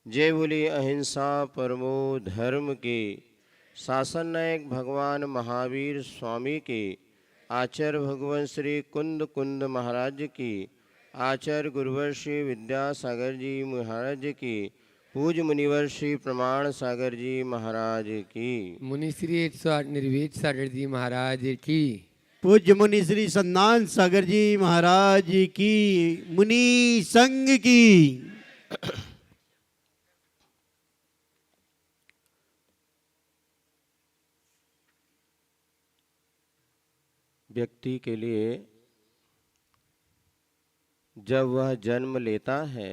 जय बोली अहिंसा परमो धर्म के शासन नायक भगवान महावीर स्वामी के आचार्य भगवान श्री कुंद कुंद महाराज की आचार्य गुरुवर श्री विद्यासागर जी महाराज की पूज्य मुनिवर श्री प्रमाण सागर जी महाराज की मुनिश्री 108 निर्वेद सागर जी महाराज की पूज्य मुनि श्री सन्नान सागर जी महाराज की मुनि संघ की। व्यक्ति के लिए जब वह जन्म लेता है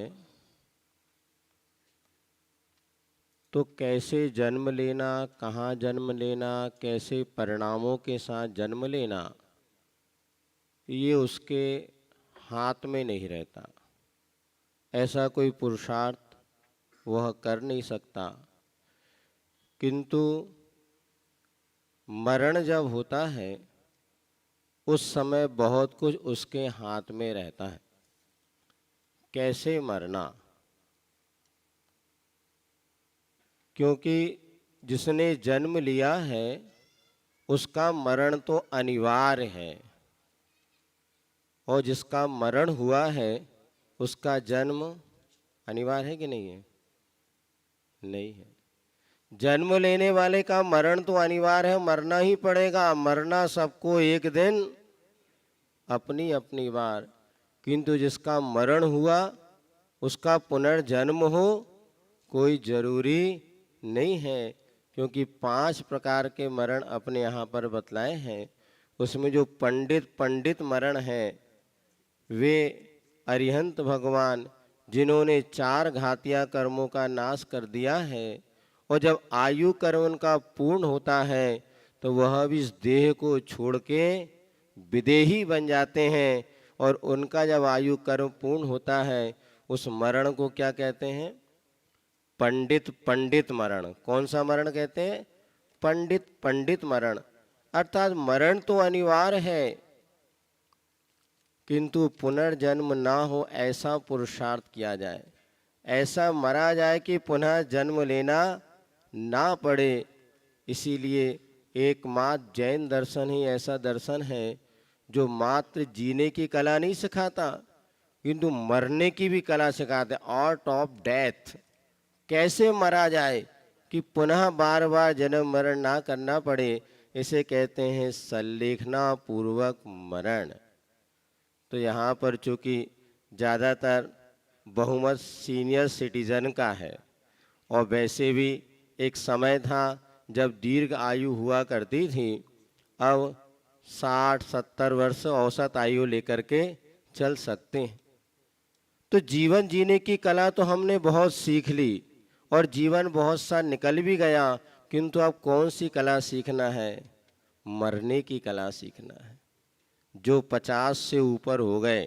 तो कैसे जन्म लेना, कहाँ जन्म लेना, कैसे परिणामों के साथ जन्म लेना, ये उसके हाथ में नहीं रहता। ऐसा कोई पुरुषार्थ वह कर नहीं सकता। किंतु मरण जब होता है उस समय बहुत कुछ उसके हाथ में रहता है। कैसे मरना, क्योंकि जिसने जन्म लिया है उसका मरण तो अनिवार्य है और जिसका मरण हुआ है उसका जन्म अनिवार्य है कि नहीं है? नहीं है। जन्म लेने वाले का मरण तो अनिवार्य है, मरना ही पड़ेगा। मरना सबको एक दिन, अपनी अपनी बार। किंतु जिसका मरण हुआ उसका पुनर्जन्म हो कोई जरूरी नहीं है, क्योंकि 5 प्रकार के मरण अपने यहाँ पर बतलाए हैं। उसमें जो पंडित मरण है वे अरिहंत भगवान जिन्होंने 4 घातिया कर्मों का नाश कर दिया है, और जब आयु कर्म उनका पूर्ण होता है तो वह भी इस देह को छोड़ के विदेही बन जाते हैं। और उनका जब आयु कर्म पूर्ण होता है उस मरण को क्या कहते हैं? पंडित मरण। कौन सा मरण कहते हैं? पंडित मरण। अर्थात मरण तो अनिवार्य है किंतु पुनर्जन्म ना हो ऐसा पुरुषार्थ किया जाए, ऐसा मरा जाए कि पुनः जन्म लेना ना पड़े। इसीलिए एकमात्र जैन दर्शन ही ऐसा दर्शन है जो मात्र जीने की कला नहीं सिखाता किंतु मरने की भी कला सिखाते। आर्ट ऑफ डेथ, कैसे मरा जाए कि पुनः बार बार जन्म मरण ना करना पड़े, इसे कहते हैं संलेखना पूर्वक मरण। तो यहाँ पर चूँकि ज़्यादातर बहुमत सीनियर सिटीजन का है, और वैसे भी एक समय था जब दीर्घ आयु हुआ करती थी, अब 60-70 वर्ष औसत आयु लेकर के चल सकते हैं। तो जीवन जीने की कला तो हमने बहुत सीख ली और जीवन बहुत सा निकल भी गया, किंतु अब कौन सी कला सीखना है? मरने की कला सीखना है। जो 50 से ऊपर हो गए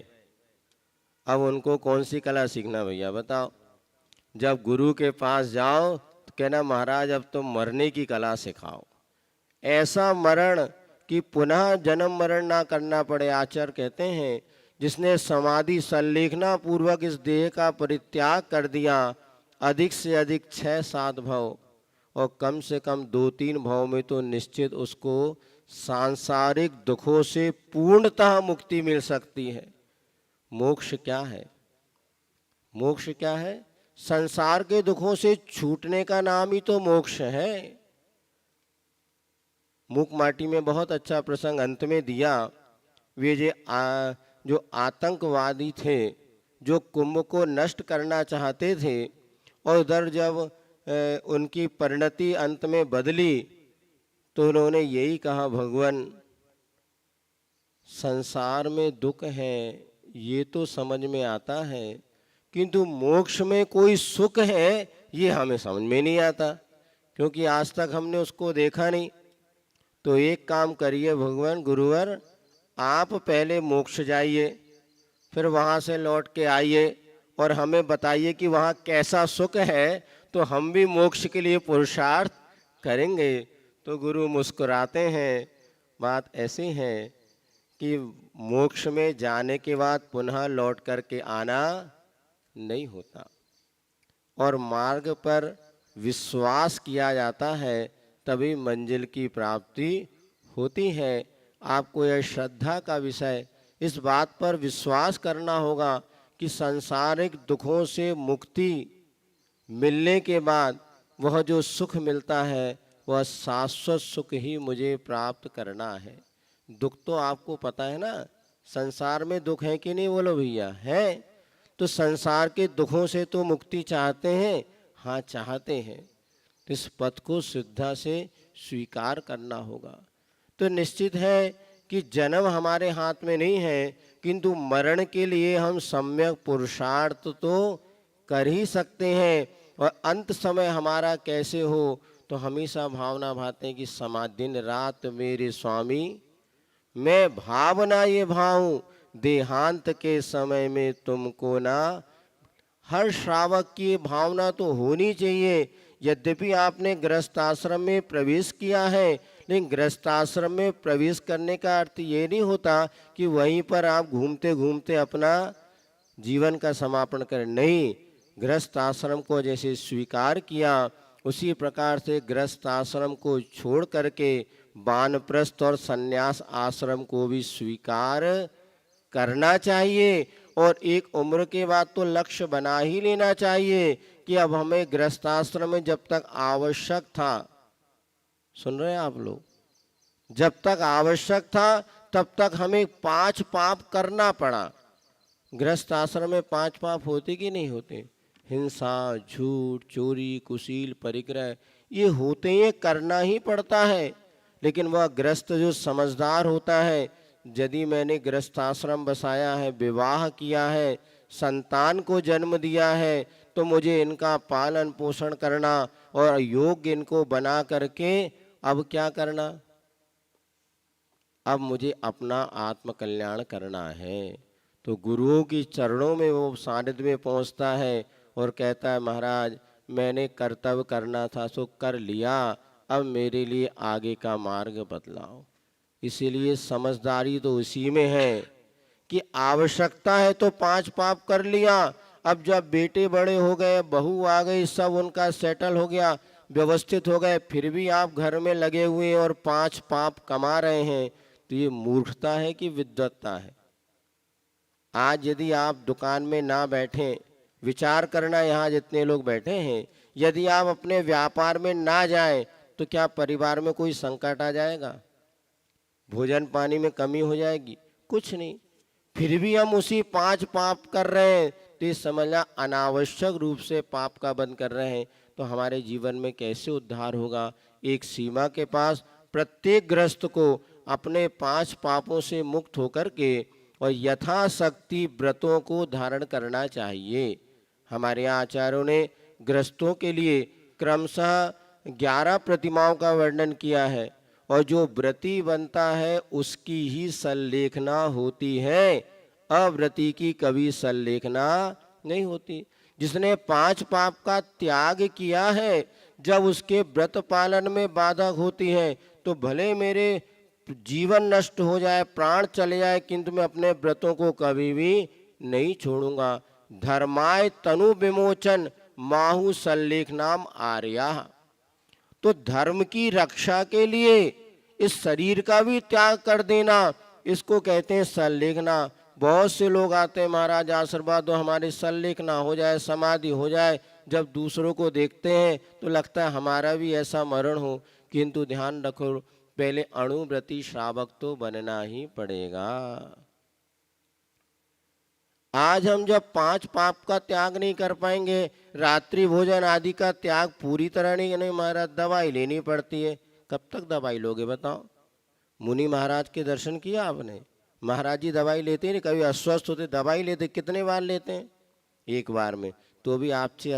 अब उनको कौन सी कला सीखना भैया बताओ? जब गुरु के पास जाओ तो कहना महाराज अब तो मरने की कला सिखाओ, ऐसा मरण कि पुनः जन्म मरण ना करना पड़े। आचार्य कहते हैं जिसने समाधि संलेखना पूर्वक इस देह का परित्याग कर दिया, अधिक से अधिक 6-7 भव और कम से कम 2-3 भव में तो निश्चित उसको सांसारिक दुखों से पूर्णतः मुक्ति मिल सकती है। मोक्ष क्या है? मोक्ष क्या है? संसार के दुखों से छूटने का नाम ही तो मोक्ष है। मूक माटी में बहुत अच्छा प्रसंग अंत में दिया। वे जो आतंकवादी थे जो कुंभ को नष्ट करना चाहते थे, और उधर जब उनकी परिणति अंत में बदली तो उन्होंने यही कहा भगवान संसार में दुख है ये तो समझ में आता है, किंतु मोक्ष में कोई सुख है ये हमें समझ में नहीं आता, क्योंकि आज तक हमने उसको देखा नहीं। तो एक काम करिए भगवान गुरुवर, आप पहले मोक्ष जाइए, फिर वहाँ से लौट के आइए और हमें बताइए कि वहाँ कैसा सुख है, तो हम भी मोक्ष के लिए पुरुषार्थ करेंगे। तो गुरु मुस्कुराते हैं। बात ऐसी है कि मोक्ष में जाने के बाद पुनः लौट कर के आना नहीं होता। और मार्ग पर विश्वास किया जाता है, तभी मंजिल की प्राप्ति होती है। आपको यह श्रद्धा का विषय, इस बात पर विश्वास करना होगा कि सांसारिक दुखों से मुक्ति मिलने के बाद वह जो सुख मिलता है वह शाश्वत सुख ही मुझे प्राप्त करना है। दुख तो आपको पता है ना, संसार में दुख है कि नहीं, बोलो भैया, है। तो संसार के दुखों से तो मुक्ति चाहते हैं, हाँ चाहते हैं। तो इस पथ को श्रद्धा से स्वीकार करना होगा। तो निश्चित है कि जन्म हमारे हाथ में नहीं है, किंतु मरण के लिए हम सम्यक पुरुषार्थ तो कर ही सकते हैं। और अंत समय हमारा कैसे हो, तो हमेशा भावना भाते हैं कि दिन रात मेरे स्वामी, मैं भावना ये भाऊं, देहांत के समय में तुमको ना। हर श्रावक की भावना तो होनी चाहिए। यद्यपि आपने गृहस्थ आश्रम में प्रवेश किया है, लेकिन गृहस्थ आश्रम में प्रवेश करने का अर्थ ये नहीं होता कि वहीं पर आप घूमते घूमते अपना जीवन का समापन करें। नहीं, गृहस्थ आश्रम को जैसे स्वीकार किया, उसी प्रकार से गृहस्थ आश्रम को छोड़ करके वानप्रस्थ और संन्यास आश्रम को भी स्वीकार करना चाहिए। और एक उम्र के बाद तो लक्ष्य बना ही लेना चाहिए कि अब हमें गृहस्थाश्रम में जब तक आवश्यक था, सुन रहे हैं आप लोग, जब तक आवश्यक था तब तक हमें 5 पाप करना पड़ा। गृहस्थ आश्रम में 5 पाप होते कि नहीं होते? हिंसा, झूठ, चोरी, कुशील, परिग्रह, ये होते ही, करना ही पड़ता है। लेकिन वह गृहस्थ जो समझदार होता है, यदि मैंने गृहस्थाश्रम बसाया है, विवाह किया है, संतान को जन्म दिया है, तो मुझे इनका पालन पोषण करना और योग्य इनको बना करके अब क्या करना, अब मुझे अपना आत्मकल्याण करना है। तो गुरुओं की चरणों में वो सानिध्य में पहुंचता है और कहता है, महाराज मैंने कर्तव्य करना था सो कर लिया, अब मेरे लिए आगे का मार्ग बतलाओ। इसीलिए समझदारी तो उसी में है कि आवश्यकता है तो 5 पाप कर लिया। अब जब बेटे बड़े हो गए, बहू आ गई, सब उनका सेटल हो गया, व्यवस्थित हो गए, फिर भी आप घर में लगे हुए हैं और 5 पाप कमा रहे हैं, तो ये मूर्खता है कि विद्वत्ता है? आज यदि आप दुकान में ना बैठें, विचार करना, यहाँ जितने लोग बैठे हैं, यदि आप अपने व्यापार में ना जाएं, तो क्या परिवार में कोई संकट आ जाएगा? भोजन पानी में कमी हो जाएगी? कुछ नहीं। फिर भी हम उसी 5 पाप कर रहे हैं, तो ये समझना अनावश्यक रूप से पाप का बंद कर रहे हैं। तो हमारे जीवन में कैसे उद्धार होगा? एक सीमा के पास प्रत्येक गृहस्थ को अपने 5 पापों से मुक्त होकर के और यथाशक्ति व्रतों को धारण करना चाहिए। हमारे आचार्यों ने गृहस्थों के लिए क्रमशः 11 प्रतिमाओं का वर्णन किया है, और जो व्रती बनता है उसकी ही सल्लेखना होती है, अव्रती की कभी सल्लेखना नहीं होती। जिसने 5 पाप का त्याग किया है, जब उसके व्रत पालन में बाधक होती है, तो भले मेरे जीवन नष्ट हो जाए, प्राण चले जाए, किंतु मैं अपने व्रतों को कभी भी नहीं छोड़ूंगा। धर्माय तनु विमोचन माहु सल्लेखनाम आर्या। तो धर्म की रक्षा के लिए इस शरीर का भी त्याग कर देना, इसको कहते हैं सल्लेखना। बहुत से लोग आते हैं, महाराज आशीर्वाद दो, हमारी सल्लेखना हो जाए, समाधि हो जाए। जब दूसरों को देखते हैं तो लगता है हमारा भी ऐसा मरण हो, किंतु ध्यान रखो, पहले अणुव्रती श्रावक तो बनना ही पड़ेगा। आज हम जब 5 पाप का त्याग नहीं कर पाएंगे, रात्रि भोजन आदि का त्याग पूरी तरह नहीं महाराज, दवाई लेनी पड़ती है। कब तक दवाई लोगे बताओ? मुनि महाराज के दर्शन किया आपने? महाराज जी दवाई लेते नहीं, कभी अस्वस्थ होते दवाई लेते, कितने बार लेते हैं? एक बार में। तो भी आपसे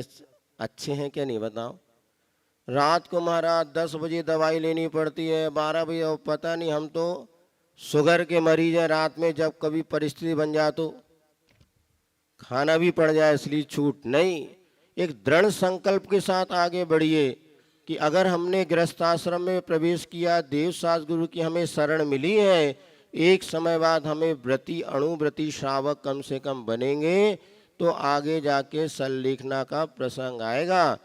अच्छे हैं क्या नहीं बताओ? रात को महाराज 10 बजे दवाई लेनी पड़ती है, 12 बजे, पता नहीं, हम तो शुगर के मरीज हैं। रात में जब कभी परिस्थिति बन जाए तो खाना भी पड़ जाए, इसलिए छूट नहीं। एक दृढ़ संकल्प के साथ आगे बढ़िए कि अगर हमने गृहस्थाश्रम में प्रवेश किया, देवशास्त्र गुरु की हमें शरण मिली है, एक समय बाद हमें व्रती अणुव्रती श्रावक कम से कम बनेंगे, तो आगे जाके सल्लेखना का प्रसंग आएगा।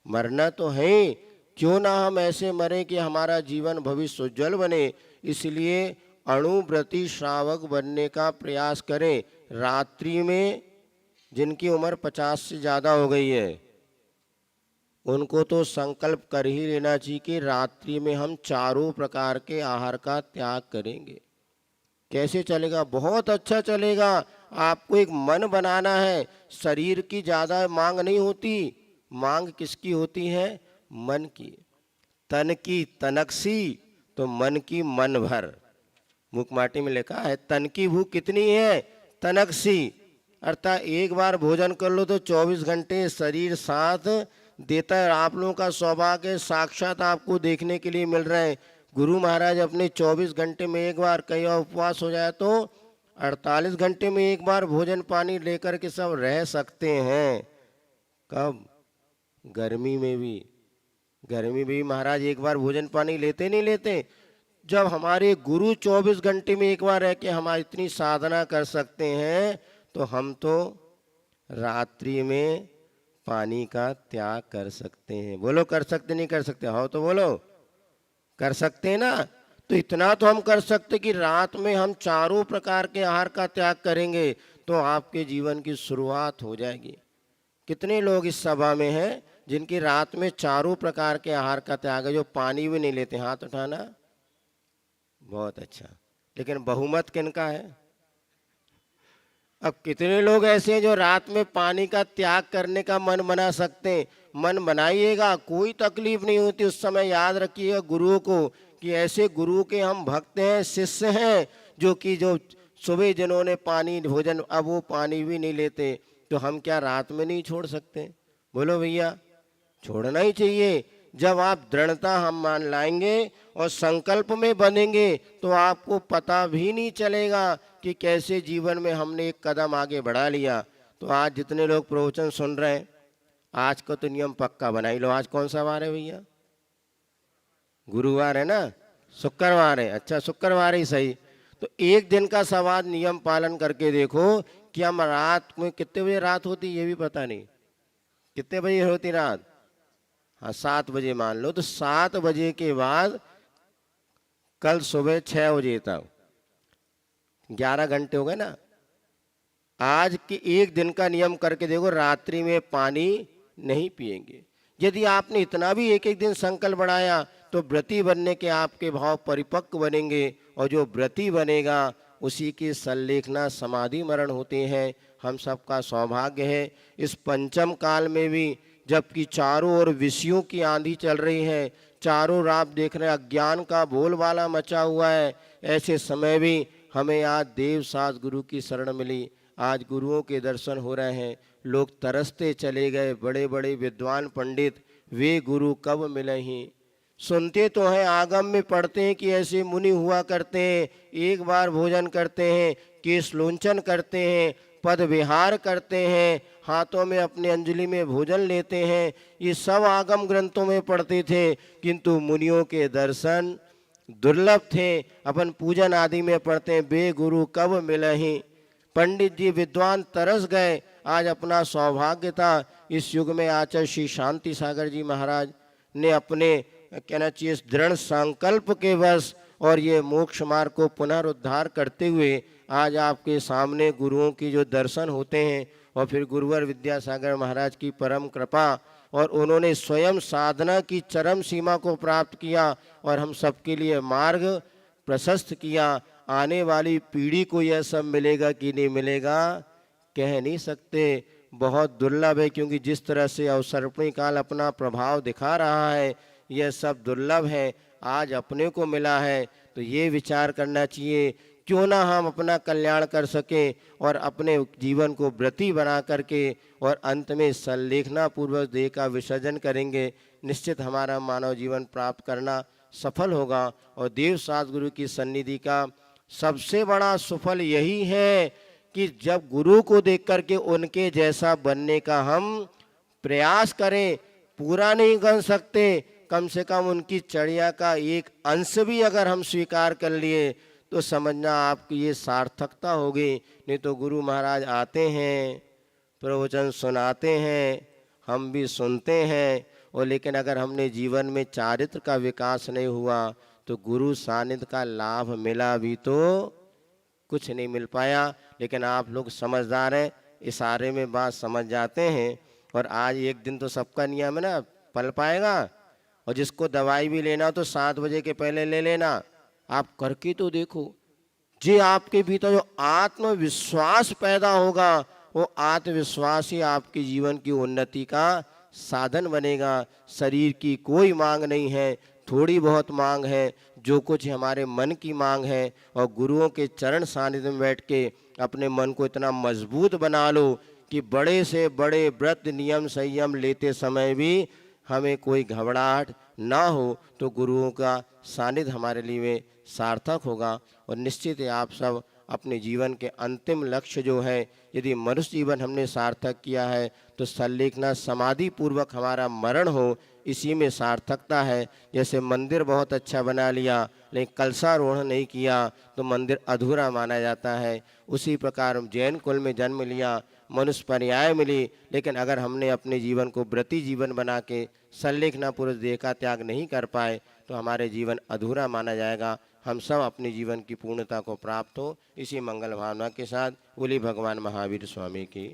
मरना तो है, क्यों ना हम ऐसे मरे कि हमारा जीवन भविष्य उज्जवल बने। इसलिए अणुव्रती श्रावक बनने का प्रयास करें। रात्रि में जिनकी उम्र 50 से ज़्यादा हो गई है उनको तो संकल्प कर ही लेना चाहिए कि रात्रि में हम चारों प्रकार के आहार का त्याग करेंगे। कैसे चलेगा? बहुत अच्छा चलेगा। आपको एक मन बनाना है। शरीर की ज़्यादा मांग नहीं होती, मांग किसकी होती है? मन की। तन की तनकसी तो मन की मन भर। मुखमाटी में लिखा है तन की भूख कितनी है? तनकसी। अर्थात एक बार भोजन कर लो तो 24 घंटे शरीर साथ देता है। आप लोगों का सौभाग्य साक्षात आपको देखने के लिए मिल रहे हैं। गुरु महाराज अपने 24 घंटे में एक बार, कई बार उपवास हो जाए तो 48 घंटे में एक बार भोजन पानी लेकर के सब रह सकते हैं। कब? गर्मी में भी। गर्मी में भी महाराज एक बार भोजन पानी लेते नहीं लेते? जब हमारे गुरु 24 घंटे में एक बार रह के हमारी इतनी साधना कर सकते हैं तो हम तो रात्रि में पानी का त्याग कर सकते हैं। बोलो, कर सकते नहीं कर सकते? हाँ तो बोलो, कर सकते हैं ना? तो इतना तो हम कर सकते कि रात में हम चारों प्रकार के आहार का त्याग करेंगे तो आपके जीवन की शुरुआत हो जाएगी। कितने लोग इस सभा में हैं जिनकी रात में चारों प्रकार के आहार का त्याग है, जो पानी भी नहीं लेते? हाथ उठाना। बहुत अच्छा। लेकिन बहुमत किनका है? अब कितने लोग ऐसे हैं जो रात में पानी का त्याग करने का मन बना सकते हैं? मन बनाइएगा, कोई तकलीफ नहीं होती। उस समय याद रखिएगा गुरुओं को कि ऐसे गुरु के हम भक्त हैं, शिष्य हैं, जो सुबह जिन्होंने पानी भोजन, अब वो पानी भी नहीं लेते, तो हम क्या रात में नहीं छोड़ सकते? बोलो भैया, छोड़ना ही चाहिए। जब आप दृढ़ता हम मान लाएंगे और संकल्प में बनेंगे तो आपको पता भी नहीं चलेगा कि कैसे जीवन में हमने एक कदम आगे बढ़ा लिया। तो आज जितने लोग प्रवचन सुन रहे हैं, आज का तो नियम पक्का बनाई लो। आज कौन सा वार है भैया? गुरुवार है ना? शुक्रवार है? अच्छा, शुक्रवार ही सही। तो एक दिन का सवाल नियम पालन करके देखो कि हम रात में कितने बजे रात होती ये भी पता नहीं। कितने बजे होती रात? हाँ, 7 बजे मान लो। तो 7 बजे के बाद कल सुबह 6 बजे तक 11 घंटे हो गए ना। आज के एक दिन का नियम करके देखो, रात्रि में पानी नहीं पिएंगे। यदि आपने इतना भी एक एक दिन संकल्प बढ़ाया तो व्रती बनने के आपके भाव परिपक्व बनेंगे, और जो व्रती बनेगा उसी की सल्लेखना समाधि मरण होते हैं। हम सबका सौभाग्य है इस पंचम काल में भी, जबकि चारों ओर विषयों की आंधी चल रही है, चारों ओर आप देख रहे हैं अज्ञान का बोलबाला मचा हुआ है, ऐसे समय भी हमें आज देव सास गुरु की शरण मिली। आज गुरुओं के दर्शन हो रहे हैं, लोग तरसते चले गए। बड़े बड़े विद्वान पंडित, वे गुरु कब मिले ही? सुनते तो हैं, आगम में पढ़ते हैं कि ऐसे मुनि हुआ करते हैं, एक बार भोजन करते हैं, केश लोंचन करते हैं, पद विहार करते हैं, हाथों में अपने अंजलि में भोजन लेते हैं। ये सब आगम ग्रंथों में पढ़ते थे, किंतु मुनियों के दर्शन दुर्लभ थे। अपन पूजन आदि में पढ़ते हैं, बे गुरु कब मिले ही। पंडित जी विद्वान तरस गए। आज अपना सौभाग्य था इस युग में आचार्य श्री शांति सागर जी महाराज ने अपने कहना चाहिए दृढ़ संकल्प के वश और ये मोक्ष मार्ग को पुनरुद्धार करते हुए आज आपके सामने गुरुओं की जो दर्शन होते हैं, और फिर गुरुवर विद्यासागर महाराज की परम कृपा, और उन्होंने स्वयं साधना की चरम सीमा को प्राप्त किया और हम सबके लिए मार्ग प्रशस्त किया। आने वाली पीढ़ी को यह सब मिलेगा कि नहीं मिलेगा कह नहीं सकते, बहुत दुर्लभ है। क्योंकि जिस तरह से अवसर्पणी काल अपना प्रभाव दिखा रहा है, यह सब दुर्लभ है। आज अपने को मिला है तो ये विचार करना चाहिए, क्यों ना हम अपना कल्याण कर सकें और अपने जीवन को व्रती बना करके और अंत में सल्लेखना पूर्वक देह का विसर्जन करेंगे। निश्चित हमारा मानव जीवन प्राप्त करना सफल होगा। और देव सास गुरु की सन्निधि का सबसे बड़ा सुफल यही है कि जब गुरु को देख करके उनके जैसा बनने का हम प्रयास करें, पूरा नहीं कर सकते, कम से कम उनकी चर्या का एक अंश भी अगर हम स्वीकार कर लिए तो समझना आपकी ये सार्थकता होगी। नहीं तो गुरु महाराज आते हैं, प्रवचन सुनाते हैं, हम भी सुनते हैं, और लेकिन अगर हमने जीवन में चारित्र का विकास नहीं हुआ तो गुरु सानिध्य का लाभ मिला भी तो कुछ नहीं मिल पाया। लेकिन आप लोग समझदार हैं, इशारे में बात समझ जाते हैं। और आज एक दिन तो सबका नियम है ना, पल पाएगा। और जिसको दवाई भी लेना हो तो 7 बजे के पहले ले लेना। आप करके तो देखो, जी आपके भीतर जो आत्मविश्वास पैदा होगा, वो आत्मविश्वास ही आपके जीवन की उन्नति का साधन बनेगा। शरीर की कोई मांग नहीं है, थोड़ी बहुत मांग है, जो कुछ हमारे मन की मांग है। और गुरुओं के चरण सानिध्य में बैठ के अपने मन को इतना मजबूत बना लो कि बड़े से बड़े व्रत नियम संयम लेते समय भी हमें कोई घबराहट ना हो, तो गुरुओं का सानिध्य हमारे लिए सार्थक होगा। और निश्चित है आप सब अपने जीवन के अंतिम लक्ष्य जो है, यदि मनुष्य जीवन हमने सार्थक किया है तो सल्लेखना समाधि पूर्वक हमारा मरण हो, इसी में सार्थकता है। जैसे मंदिर बहुत अच्छा बना लिया लेकिन कलशारोहण नहीं किया तो मंदिर अधूरा माना जाता है। उसी प्रकार जैन कुल में जन्म लिया, मनुष्य पर्याय मिली, लेकिन अगर हमने अपने जीवन को व्रती जीवन बना के सल्लेखना पूर्वक देह का त्याग नहीं कर पाए तो हमारे जीवन अधूरा माना जाएगा। हम सब अपने जीवन की पूर्णता को प्राप्त हो, इसी मंगल भावना के साथ बोली भगवान महावीर स्वामी की।